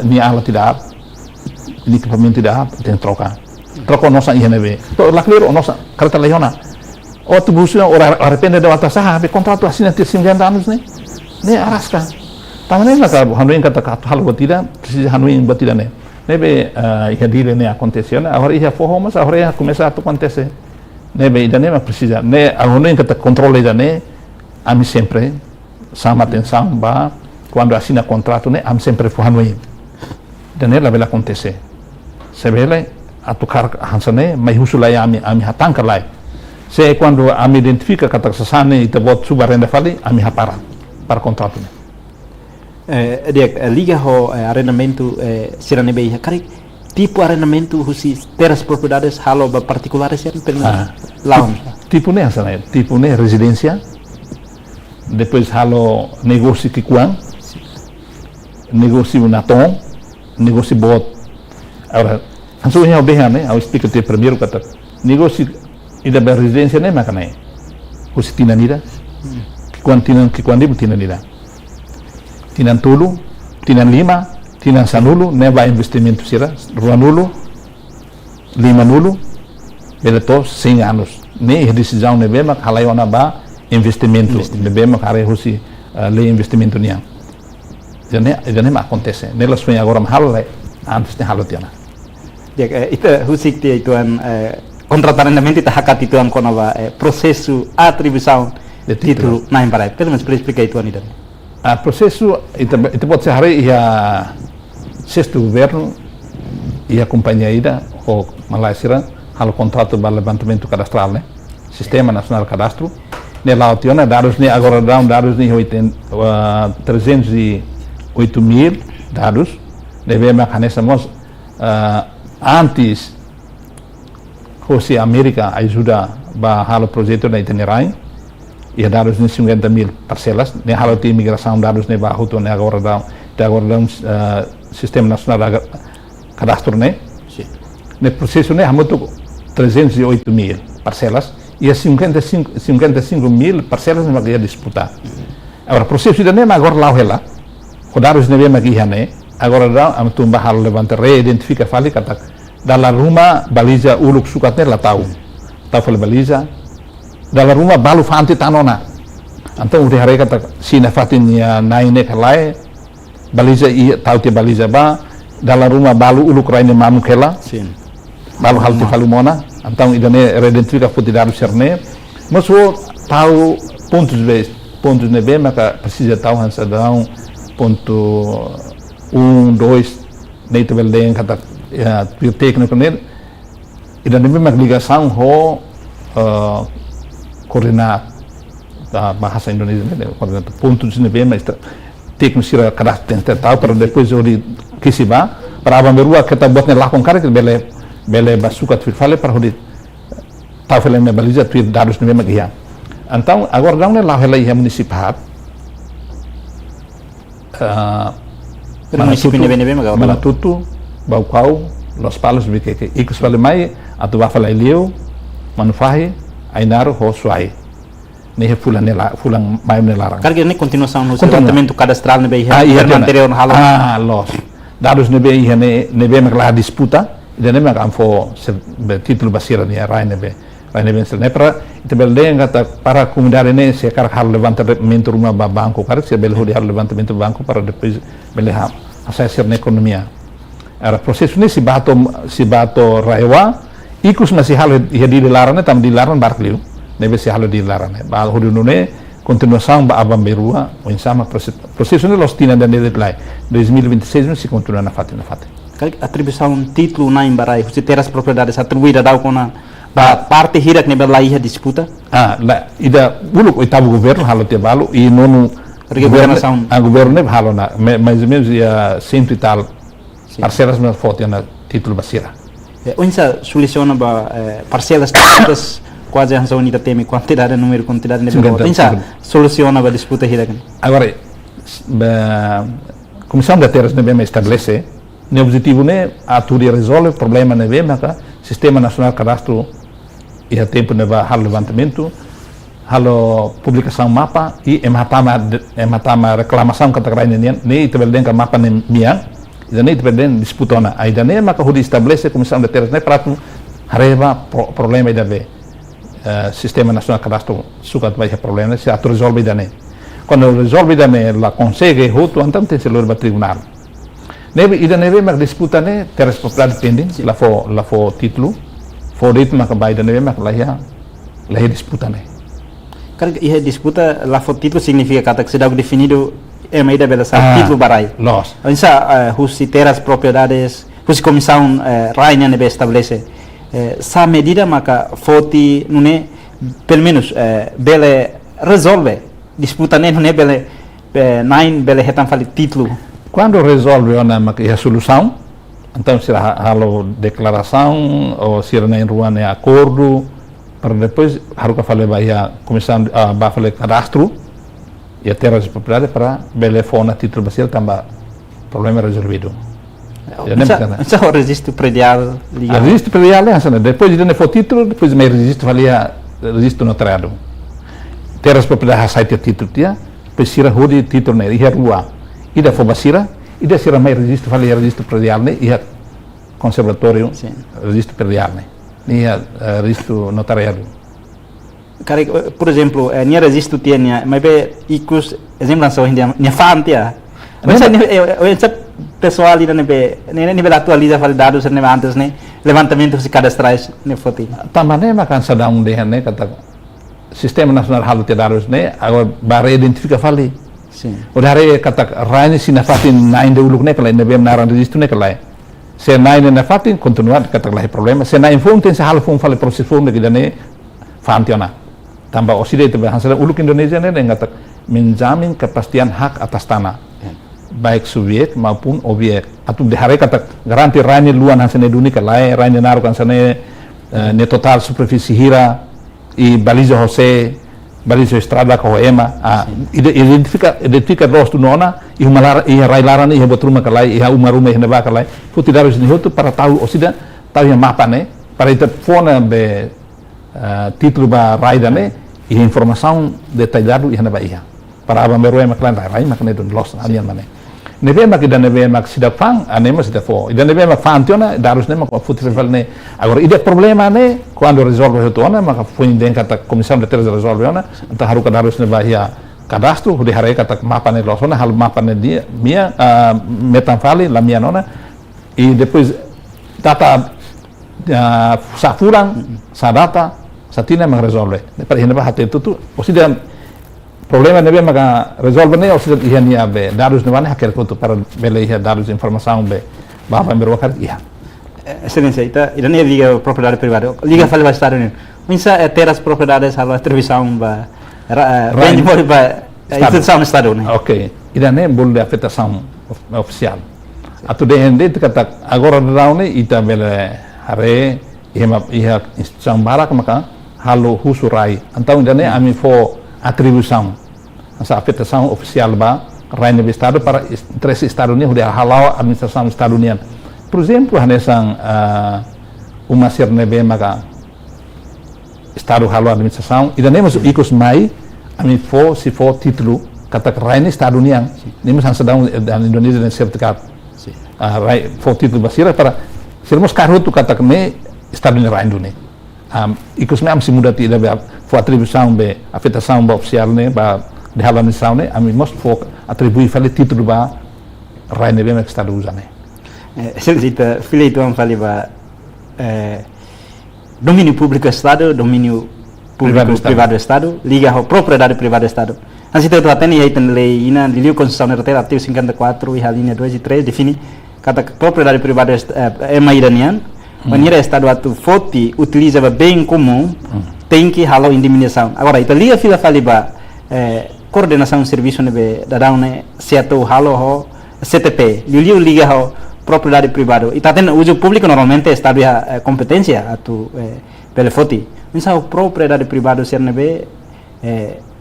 ni ala tidak ini kepemimpin tidak den troka nosa INB to lakliro nosa karta leona o tubusu ora arrepende da wata saha be contrato asina ti 50 anos ne araska tamane la ka hanuin kata hal batida precisa hanuin batida ne nebe ia ne aconteceu agora ia forro mas agora ia começar a acontecer nebe idane ma precisa ne hanuin kata controle idane ami sempre sama atenção ba quando assina contrato ne am sempre fu hanuin dan la bela acontece se bele atukar hansane mai husulai ami hatangka lai se quando ami identifica kata sasane ita bot subarenda fali ami hapara para contrato ne liga ho arrendamento sirane bei kari tipo arrendamento husi teras propriedades halo ba particulares yan lawan tipo ne residencia depois halo negócio kikuan negócio naton negócio bot agora ansunya obehan ne au explica te primeiro kata negócio ida ba residencia ne makane husi tinanida kikuan tinanida tinan tulu tinan lima tinan sanulu ne ba investimento sira ruanulu 5 nulu bela to 100 anos ne decisão ne bema halaiona ba investimento ne bema kare husi le investimento nia jane ma acontece nela sonha agora mahal antes de halotiana ita husik te ituan contrato arrendamento ita hakat ituan kono ba processo atribuição de título na empresa pelo menos explica ituan ida processo itu pode ser ia sexto governo e a companhia ida o Malaysia halo contrato para levantamento cadastral né sistema nacional cadastro ne lautiona dados ne agora dados ne 308.000 dados deve mecanismos antes José América ajuda halo projeto na itinerário e dados de 50.000 parcelas, nem halo de imigração dados ne ba huto ne agora dá sistema nacional de cadastro ne. Sim. No processo ne hamuto 308.000 parcelas e as 55.000 parcelas ne magia disputar. Agora processo de ne agora lá ela, o dados ne be magia ne, agora dá am tumba halo levanta re-identifica fali kata dalam rumah baliza uluk sukat ne la tahu fali baliza dalam rumah balu fanti tanona antam udah hari kata sina fatin ya naine kalai baliza iya tahu ti baliza ba dalam rumah balu uluk raine mamu kela Sim. balu halti falu mona antam idane re-identifica futi daru serne masu tahu pontos ne be maka precisa tahu hansa daun ponto 1, 2 nem tabel den kata ya técnico nele e da mesma ligação coordenar da bahasa Indonesia né coordenar pontos de bem mas técnico sira cadastro tal para depois ele que se vá para a merua que tá botando lá com cara que bele basuka tu fale para ele tá falando na baliza tu dados de mesma guia então agora dá lá ela é municipal Município nebe Manatutu Baucau Los Palos BKK ikus vale mai atu wafala ilio manufahi ainaro ho suai ne fulang mai nelarang Carga ne continuação no levantamento cadastral nebe anterior halo los dados nebe nebe makla disputa ida nebe am fo título basira ni rai nebe ne para itebelde ngata para comunidade ne se kar hal levantamento rumah banco kar se bel hodi hal levantamento banco para depois bele ha asesor na economia era processo ne si bato raiwa ikus na si hal ia di dilarang tam dilarang barkliu nebe si hal dilarang ba hodi ne continuação ba abam berua o insama processo ne los tina dan deadline 2026 si continua na fatina atribuição título na embarai se ter as propriedades atribuídas ao kona parte hirak ne bela ia disputa la ida buluk oitavo governo halo te balu e nono governação a governo ne halo na mais ou menos ia cento e tal parcelas na foto na título basira onde soluciona ba parcelas disputas quase a unida teme quantidade número quantidade ne onde soluciona ba disputa hirak agora comissão de terras ne bem estabelece o objetivo ne aturia resolve problema ne bem maka sistema nacional cadastro e a tempo neva halo levantamento halo publicação mapa e ematama reclamação kata kraine ne itebelden ka mapa ne miang ida ne itebelden disputona aida ne maka hudi estabelece comissão de terras ne para hareva problema ida be sistema nacional cadastro sukat vai problema se atu resolve ida ne quando resolve ida ne la consegue hutu antam tem se leva tribunal nebe ida nebe mak disputa ne terras propriedade pending la fo título fo ritmo ka baida nebe mak la disputa ne Cara, ia disputa la fo título significa kata que se dá definido maida bela sa título barai los onsa husi terras propriedades husi comissão rainha nebe estabelece sa medida maka foti nune pelo menos bele resolve disputa ne nune bele nine bele hetan fali título. Quando resolve a solução, então será halo declaração ou será na rua né acordo para depois harus fazer a comissão a fazer cadastro e a terras de propriedade para belefona título basil também problema resolvido. Então o registro predial o registro predial é assim, depois de for título depois me registro valia registro notariado terras de propriedade site título dia depois será hodi título né e rua ida for basira ida será mais registro valia registro predial né e conservatório registro predial né e registro notariado. Cara, por exemplo, nia registro tinha mas be ikus exemplo só ainda nia fantia mas essa pessoal ali nível atualiza validados né antes né levantamento se cadastrais né foti também makan sedang deh né kata sistema nasional halu tedarus né agora bare identifica fali sim udah hari kata raine sinafatin nain de uluk né kalau ne bem naran registro né kalau se nain ne fatin continuar kata lah problema se nain fun ten se hal fun fali proses fun de gidane fantiona tambah oside itu hasil uluk Indonesia ne ngata menjamin kepastian hak atas tanah baik subjek maupun objek atau di hari kata garanti raine luan hansene dunia kalai raine narukan sana ne total superfisi hira e baliza José, baliza estrada com ema, identifica rosto nona e uma rai larana e botar uma calai e uma ruma e neba calai, futi darus ni hotu para tahu osida tahu yang mapa né, para itu fona be título ba rai dane e informação detalhado e neba ia, para abang beru ema kalan rai makne don los alian mane. Nebe mak ida nebe mak sidak fang, anema sidak fo. Ida nebe mak fantiona, darus ne mak futi festival ne. Agora ida problema ne, quando resolve o tona, mak foi den kata comissão de terras resolve ona, anta haru ka darus ne bahia cadastro, de hare kata mapa ne losona, hal mapa ne dia, mia metanfali la mia nona, e depois data sa furang, sa data, sa tina mak resolve. Depois hene bahate tutu, osida problema nebe maka resolve ne osida ihan ia be darus ne wana haker kutu para bele ia darus informação be bapa berwakar ia. Excelência, ita ne liga propriedade privada. Liga fala ba estado ne. Minsa teras propriedades halo atribuição ba range mori ba instituição estado ne. Ok. Ida ne boleh afetação oficial. Atu de hende kata agora raune ita bele hare ia instituição barak maka halo husurai. Então ida ne ami fo atribuição, essa afetação oficial ba Raine do Estado para interesse Estado Unido de halau administração Estado Unido. Por exemplo, hanesang uma sernebe maka Estado halau administração e danemos ikut mai ami fo si fo título kata Raine Estado Unido. Nemos sedang dan Indonesia dan sertifikat. Fo título basira para sermos karutu kata kami Estado Unido Raine Dunia. Ikut mai am si muda tidak be fo atribuição be afetação ba oficial ne ba de halau administração ne ami mos fo atribui fale título ba Raine be mek Estado usane. Excelência, filho itu am fali ba domínio público Estado, domínio público privado Estado, liga ao propriedade privada Estado. Assim tu atende aí tem lei ina liliu Constituição Europeia artigo 54 e a linha 2 e 3 define kata propriedade privada é mairanian. Maneira Estado atu foti utiliza bem comum tem que halau indemnização. Agora ita liga fila fali ba coordenação serviço ne da daune certo halau ho CTP liliu liga ho propriedade privada. Ita tem uso público normalmente Estado ya competência atu pele foti. Misal propriedade privada ser ne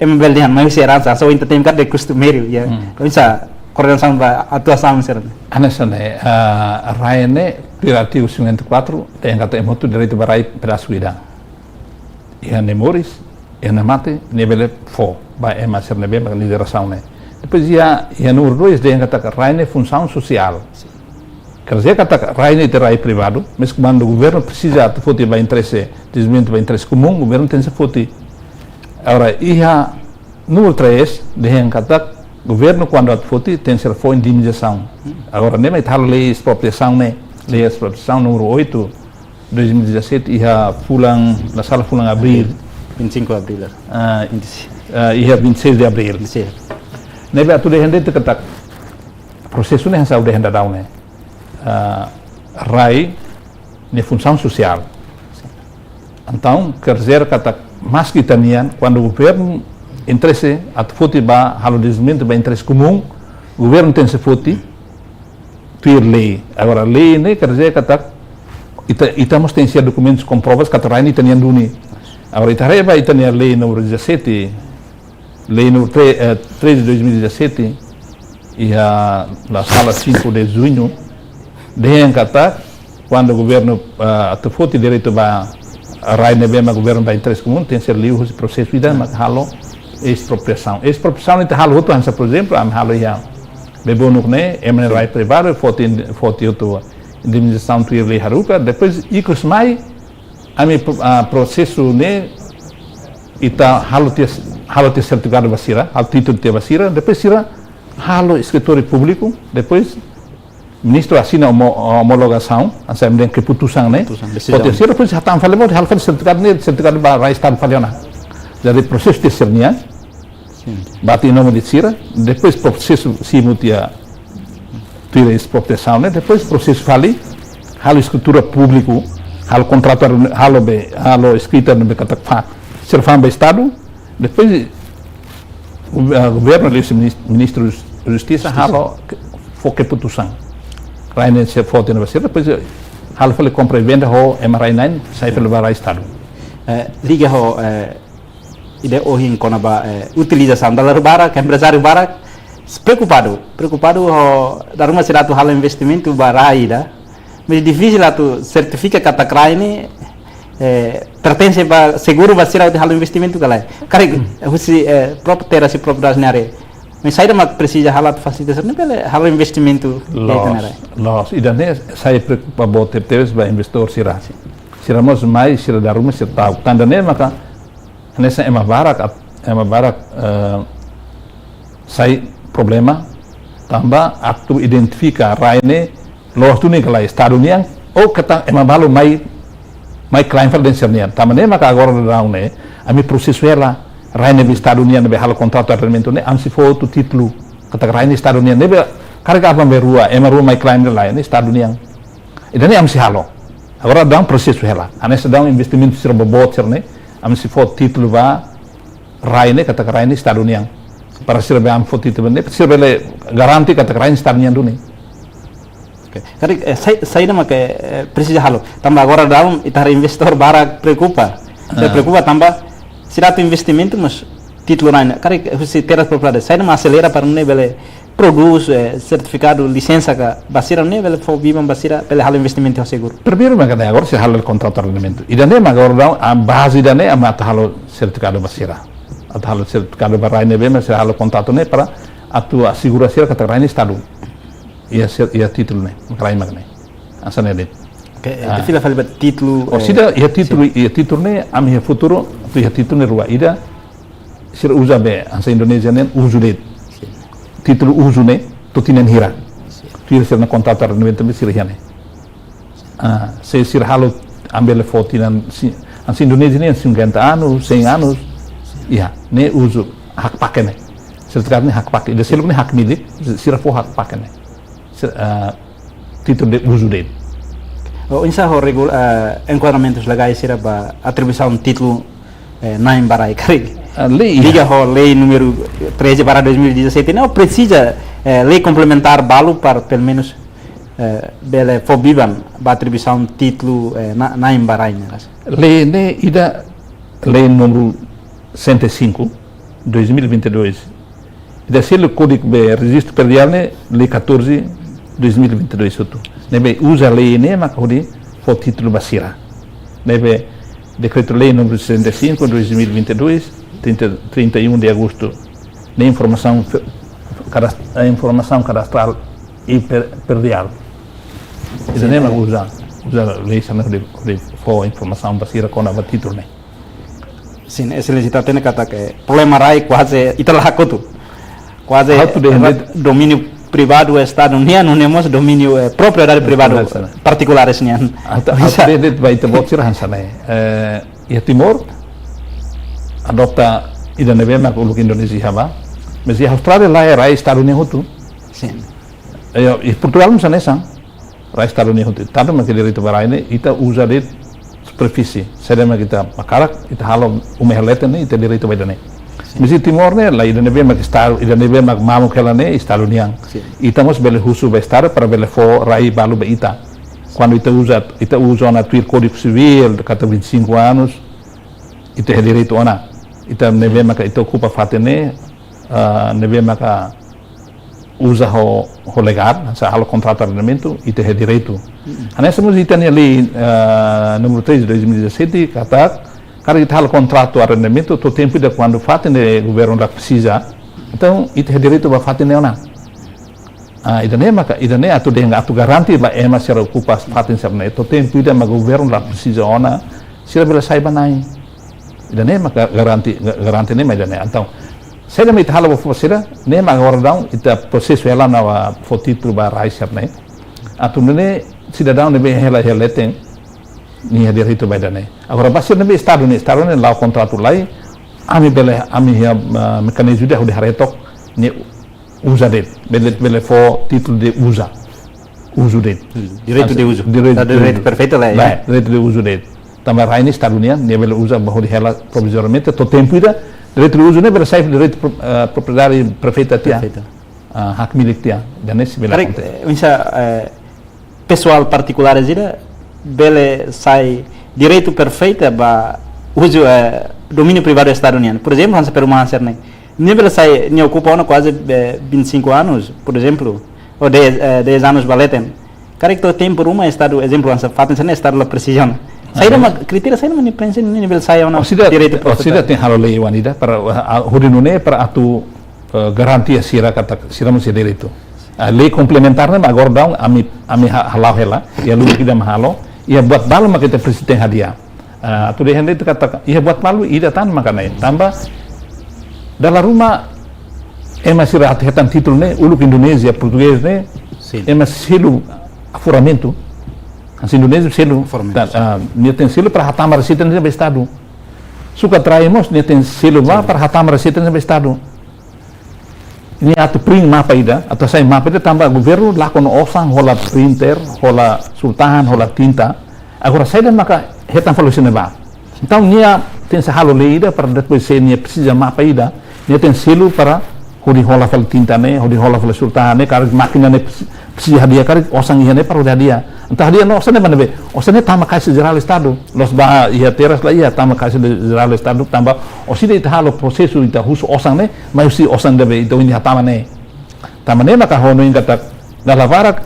embel dihan mai serança so inte tem de costumeiro ya. Misal coordenação ba atuação ser. Anesane Raine Artigo 54 tem kata emotu direito barai pedaço ida. Ia nemoris, ia mate, nebele fo, ba ema ser nebe ba lideração ne. Depois ia número 2 tem kata Raine função social. Quer dizer kata Raine terai privado, mas quando o governo precisa de foti ba interesse, desenvolvimento ba interesse comum, o governo tem se foti. Agora ia número 3 tem kata governo quando at foti tem ser fo indemnização. Agora nem mais tal lei expropriação ne. Lei expropriação número 8 2017 ia pulang na sala pulang abril 25 abril ia 26 de abril nebe atu de hende kata prosesso ne hasa de henda daune rai ne função social então quer dizer kata mas kita nian quando o governo interesse at foti ba halo desenvolvimento ba interesse comum o governo tem se foti tuir lei. Agora lei ne quer dizer kata ita mos tem ser documentos com provas kata Raine ita nian duni. Agora ita reba ita nian lei número 17, lei número 3 de 2017 e na sala 5 de junho de kata quando o governo atu foti direito ba Raine bema governo ba interesse comum tem ser liu esse processo ida mak halo expropriação. Expropriação ita halo tu hansa por exemplo am halo ia bebonuk ne emene rai privado foti itu indemnização tu irli haruka depois ikut mai ami processo ne ita halo te certificado basira hal título te basira depois sira halo escritório público depois ministro assina homologação asa meden keputusan ne foti sira depois hatam fale hal certificado ba rai estado faliona jadi proses te sernia bati nome de Cira, depois processo simutia tira expropriação, né? Depois processo fali, halo escritura público, halo contrato, halo escrita no becatafa, serfam be Estado, depois o governo desse ministro da Justiça halo foque putusan, Raine se fote no depois halo fali compra e venda ho MRI9 sai pelo Estado. liga ho ide ohin kona ba utilização da barak, empresário barak preocupado ho daruma siratu hal investimento baraida, mas difícil atu certifica kata kraine pertence ba seguro ba siratu hal investimento kalai kare husi próprio ter essa propriedade nare mas saída mak precisa halat facilitação ne pele hal investimento los idane saya preocupa bote teves ba investor sirasi siramos mais sira daruma sir tau tandane maka nessa ema barak sai problema tambah atu identifica raine los tu ni kalai estado niang o kata ema balu mai client verdencernian tamane maka agora daun ne ami processo ela raine bi estado niang be hal contrato arrendamento ne am si foto título kata raine estado niang ne be karga apa be rua ema rua mai client lain ne estado niang idane am si halo agora daun processo ela anessa daun investimento sira bobot sirne am si foto título va raine kata raine estado niang para sira be am foto título ne sira be garanti kata raine estado niang dune. Kari saya nama ke precisa halo tambah agora daun itar investor barak preocupa tambah siratu investimento mas título lain kari husi teras propriedade saya nama acelera para ne bele produz certificado licença ka basira ne bele fo vivam basira bele hal investimento seguro primeiro magane agora se hal contrato arrendamento idane agora daun a base idane ama hal certificado basira at hal certificado barai ne be mas hal contrato ne para atu asseguração kata raine estado ia título ne makrai magne asane det de fila fala título sida ia título ne am ia futuro tu ia título ne rua ida sir usa be asa Indonesia ne usu det título usu ne tu tinen hira tu ia sir na contrato arrendamento be sir hiane se sir halo ambele fotinan asa Indonesia ne 50 anos 100 anos ia ne usu hak pakai ne sertifikat ne hak pakai de sir ne hak milik sir fo hak pakai ne título de uso dele. O ensaio enquadramentos legais será para atribuição de título na embarai kari. Liga ho lei número 13 para 2017 não precisa lei complementar balo para pelo menos bele fobiban para atribuição de título na embarai. Lei ne ida lei número 105 2022. Ida selo código be registro predial ne lei 14 2022 itu. Nebe usa lei ne makodi fo título basira. Nebe decreto lei número 65 2022 31 de agosto. Ne informação cadastral e perdial. Ida ne mak usa lei sana de fo informação basira com a título ne. Sim, excelência tá tendo kata que problema rai quase italah hakotu. Quase domínio privado Estado nian unemos domínio propriedade privado particulares nian autoridade vai te botsir hansana ia Timor adopta ida nebe mak uluk Indonesia haba mas ia Australia lá era Estado Unido tu sim e Portugal não sanesa ra Estado Unido tu tanto mak direito baraine ita usa de superfície sedema kita makarak ita halo umehelete ne ita direito baidane. Misi Timor ne la ida nebe mak estado ida nebe mak mamu kela ne estado niang itamos bele husu be estado para bele fo rai balu be ita quando ita usa na tuir código civil kata 25 anos ita é direito ona ita nebe mak ita ocupa fatene nebe mak usa ho legal sa halo contrato arrendamento ita é direito anessa mus ita ne lei número 3 de 2017 kata cara ita hal contrato arrendamento to tempo de quando fatene governo da precisa então ita é direito ba fatene ona ida ne atu de atu garanti ba ema sera ocupa fatene serne to tempo ida ma governo da precisa ona sera bela sai banai ida ne ma garanti ne ma ida ne então sera me ita hal ba sera ne ma agora down ita processo ela na fo título ba rai serne atu ne cidadão ne be hela heleten ni direito ba ida ne agora basir ne be estado ne lá o contrato lá ami mecanismo de retok ne usa det bele fo título de uso det direito de uso direito perfeito lá direito de uso det também raine estado ne bele usa bajo de hela provisoriamente to tempo ida direito de uso ne bele sai direito propriedade perfeita tia hak milik tia dan esse bele pessoal particulares ira bele sai direito perfeita ba uso domínio privado do Estado uniano. Por exemplo, Hansa Perumahan Serne, nível sai, ne ocupa quase 25 anos, por exemplo, ou 10 anos valeten. Cara que tem por uma Estado, exemplo, Hansa Faten Serne, Estado da precisão. Sai uma critério sai uma prensa nível sai uma direito processo. Tem halo lei wanita para hurinune para atu garantia sira kata sira mesti direito. Lei complementar nem agora dão ami halau hela, ia lu kita mahalo, ia buat balu mak kita presiden hadiah. Tu deh hendak kata, ia buat malu ida tan makana tambah dalam rumah masih rahat título ne uluk Indonesia português ne masih selo aforamento as Indonésia selo dia tem selo para hatam receita no estado suka traemos dia tem selo lá para hatam receita no estado ini atu print mapa ida atau saya mapa ida tambah governo lá com osang hola printer hola sultan hola tinta agora saya dan maka hetan solusi neba então nia tem sahalo leida para depois se nia precisa mapa ida nia tem selo para hodi hola fal tinta ne hodi hola fal sultan ne kar makina ne precisa hadiah kar osang ia ne para hadiah entah dia no osane mana be osane tama kasih geral estado los ba ia teras la ia tama kasih geral estado tambah oside ita halo prosesu ita husu osang ne mai si osang debe ito ini hatama ne maka hono ing kata dalavara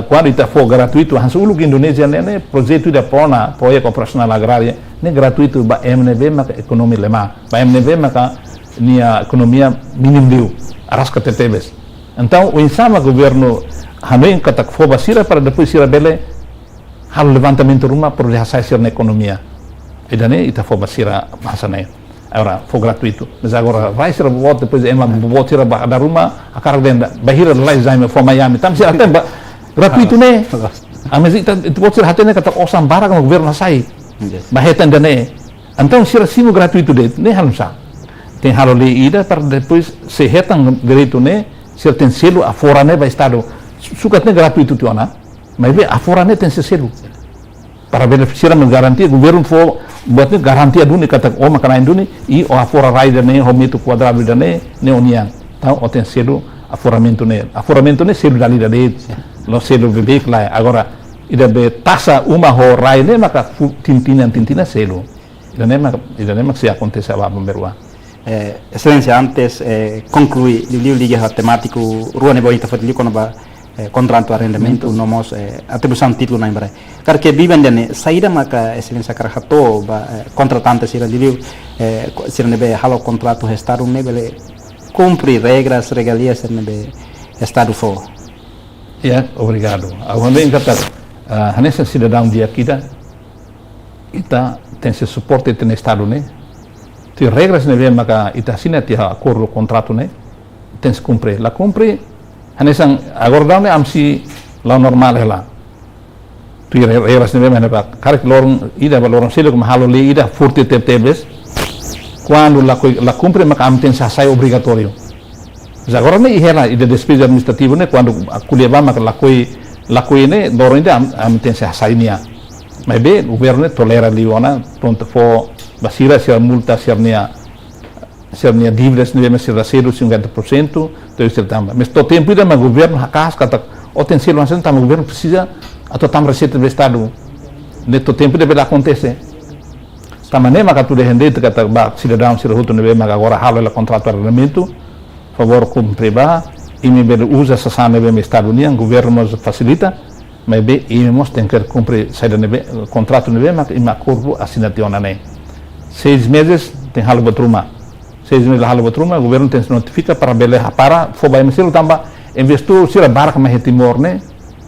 quando ita for gratuito hansu uluk Indonesia ne projeto da pona proyek operasional agraria ne gratuito ba MNB maka ekonomi lemah ba MNB maka nia ekonomia minim liu aras ketetebes então o insama governo hanoin katak foba sira para depois sira bele hal levantamento rumah perlu dihasai sira na ekonomia idane ita foba sira bahasane agora for gratuito mas agora vai sira bot depois bot sira da rumah akar denda bahira lai zaime for Miami tam sira temba gratuito ne mas ita bot sira hatene katak osam barang governo hasai bahetan dane então sira simo gratuito de ne halumsa tem halo lei ida para depois se retam direito ne sira tem selo afora ne ba estado sukatnya gratuito tiona mas be afora ne tem selo para beneficiar menggaranti governo fo buatnya garantia duni kata makana duni i o afora rider ne ho metro quadrado ne onian tau o tem selo aforamento ne selo dali dade lo selo bebek lá agora ida be tasa uma ho rai ne maka tintina selo ida ne se acontece a bomberwa Excelência, antes concluir o livro liga temático rua ne boita fat liko ba contrato arrendamento nomos atribuição título na embra car que viven dene saída maka excelência car hato ba contratante sira livro sira nebe halo contrato estado nebe cumprir regras regalias nebe estado fo obrigado agora em kata hanessa cidadão dia kita tem se suporte no estado ne ti regras ne maka ita sina ti acordo contrato ne tem se cumprir la cumprir hanesan agora ne amsi la normal hela tu regras ne mana pak karek lorong ida lorong selo como halo le ida forte tebes quando la cumpre maka am tem sai obrigatório mas agora ne hela ida despesa administrativo ne quando aculeva maka la coi ne lorong ida am tem sai nia mas be o governo tolera liona pronto fo basira se multa sernia dívidas ne mas será 50% então também mas todo tempo ida mas governo hakas kata o tem selo ansen tam governo precisa atau tam receita do estado ne todo tempo deve acontecer tamane maka tu dehende kata ba cidadão sira hutu ne maka agora halo la contrato arrendamento favor cumprir e me usa essa sana be estado união governo nos facilita mas be e nós tem que cumprir saída ne contrato ne maka ima acordo assinationa ne 6 meses tem halo batruma 6 meses halo batruma o governo tem se notifica para bele para foba meselo tambah investiu sira barak ma timor ne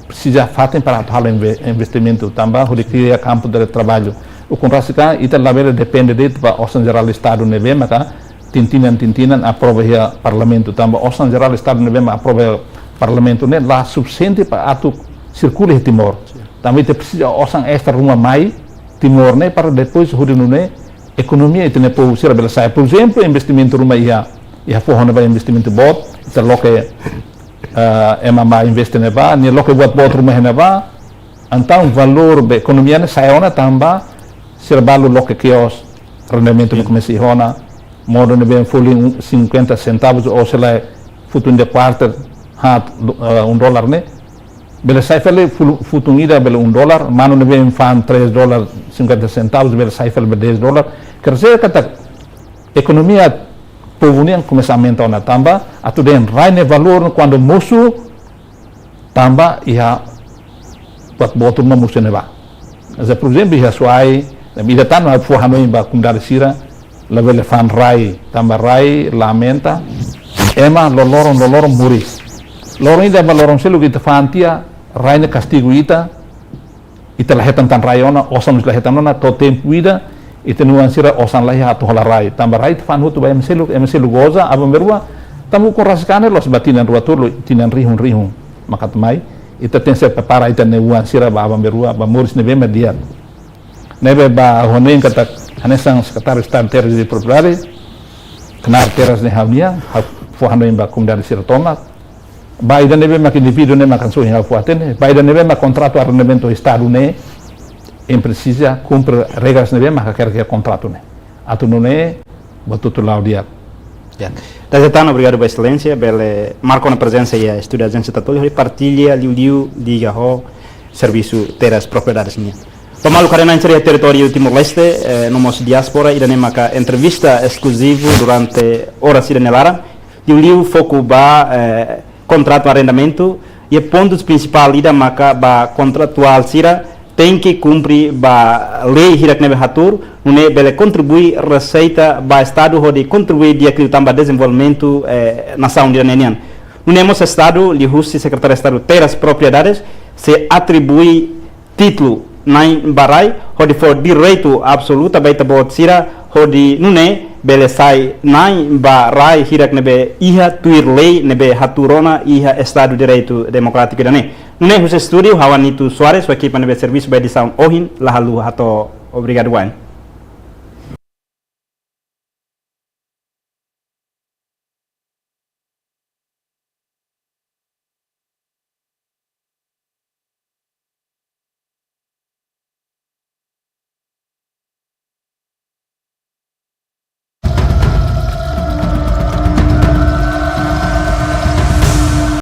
precisa fatem para halo investimento tambah o de campo de trabalho o contrato ita labela depende de para osan geral estado ne maka tintinan aprova ya parlamento tambah osan geral estado ne aprova parlamento ne la suficiente para atu circule timor também te precisa osan extra rumah mai timor ne para depois hudinu ne economia itu ne pou sira bela sai por exemplo investimento rumah ia forrona ba investimento bot ita loke mama investe ne ba ne loke buat bot rumah ne ba então valor be economia ne sai ona tamba sira balu loke kios rendimento ne comece hona modo ne ben fuling 50 centavos ou se lá futun de quarter hat $1 ne bela saifel futung ida bela $1, mano nebe fan $3.50, bela saifel bela $10. Kerja kata ekonomia povo ni começa a aumentar na tamba, atu den raine valor quando musuh tamba ia buat botur na musuh neba. Asa por exemplo ia suai, ida tan ma fu hanoi ba kumdar sira, la bela fan rai, tamba rai lamenta, ema loloron muri. Lorong ida ba lorong selu kita fantia raine castigo ita lahetan tan raiona, osan lahetan ona to tempo ida ita nuansira osan lahi hatu hola rai tambah rai fan hutu ba emselu goza abang berua tamu ko raskane los batinan ruatur tinan rihun maka temai ita tense prepara ita nuansira ba abang berua ba muris nebe mediat nebe ba honen kata hanesang sekretaris tan teras di propriedade kenar teras ne hamia fu hanoin ba kum dari sira tomak ba ida nebe mak individu ne makan so hinga fuaten ba ida nebe mak contrato arrendamento estado ne em precisa cumpre regras nebe maka quer contrato ne atu nune batutu laudia. Ya. Desde tanto obrigado pela excelência, pela marco na presença e a estudo agência tatólica e partilha liu diga ho serviço teras propriedades minha. Pamalu karena mencari território Timor-Leste, nomos diaspora ida ne maka entrevista exclusivo durante horas ida nelara. Liu foco ba contrato arrendamento e pontos principal ida maka ba contratual sira tem que cumprir ba lei hirak nebe hatur nune bele contribui receita ba estado hode contribui dia que tamba desenvolvimento nação de nenian nune mos estado li husi secretário de estado teras propriedades se atribui título nai barai hode for direito absoluta baita bot sira hode nune bele sai nai barai hirak nebe iha tuir lei nebe haturona iha estado direito democrático dane nune hus studio Juanito Soares, sua equipe nebe serviço ba edição ohin lahalu hato obrigado wan.